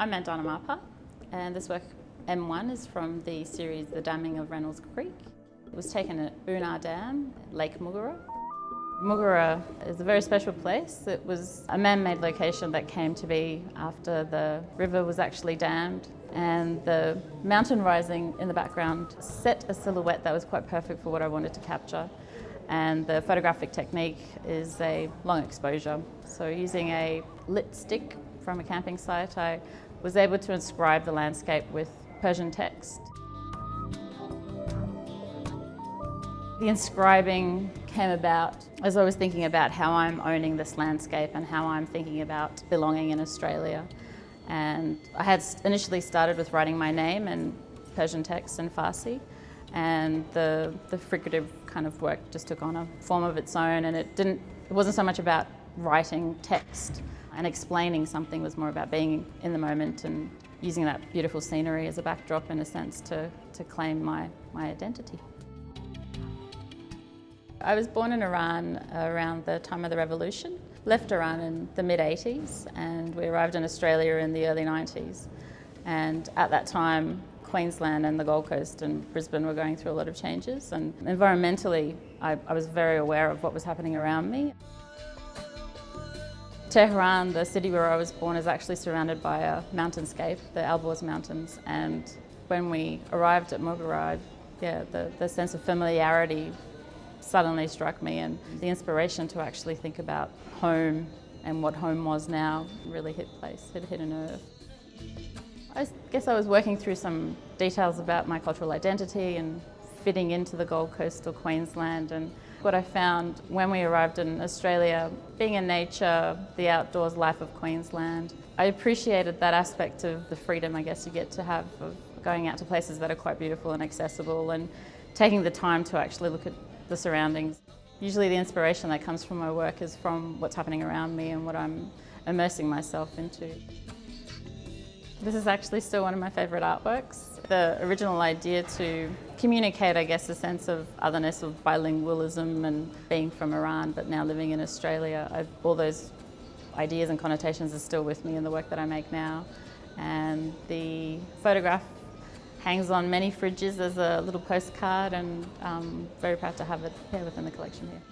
I'm Mandana Mapar, and this work M1 is from the series The Damming of Reynolds Creek. It was taken at Unar Dam, Lake Mugara. Mugara is a very special place. It was a man-made location that came to be after the river was actually dammed, and the mountain rising in the background set a silhouette that was quite perfect for what I wanted to capture. And the photographic technique is a long exposure. So using a lit stick from a camping site, I was able to inscribe the landscape with Persian text. The inscribing came about as I was thinking about how I'm owning this landscape and how I'm thinking about belonging in Australia. And I had initially started with writing my name in Persian text and Farsi, and the figurative kind of work just took on a form of its own, and it wasn't so much about writing text and explaining something. It was more about being in the moment and using that beautiful scenery as a backdrop, in a sense, to claim my identity. I was born in Iran around the time of the revolution, left Iran in the mid-80s, and we arrived in Australia in the early 90s. And at that time, Queensland and the Gold Coast and Brisbane were going through a lot of changes, and environmentally I was very aware of what was happening around me. Tehran, the city where I was born, is actually surrounded by a mountainscape, the Alborz Mountains, and when we arrived at Mugara, the sense of familiarity suddenly struck me, and the inspiration to actually think about home and what home was now really hit place, it hit a nerve. I guess I was working through some details about my cultural identity and fitting into the Gold Coast or Queensland, and what I found when we arrived in Australia, being in nature, the outdoors life of Queensland, I appreciated that aspect of the freedom I guess you get to have of going out to places that are quite beautiful and accessible, and taking the time to actually look at the surroundings. Usually the inspiration that comes from my work is from what's happening around me and what I'm immersing myself into. This is actually still one of my favourite artworks. The original idea to communicate, I guess, a sense of otherness, of bilingualism and being from Iran but now living in Australia, all those ideas and connotations are still with me in the work that I make now. And the photograph hangs on many fridges as a little postcard, and I'm very proud to have it here within the collection here.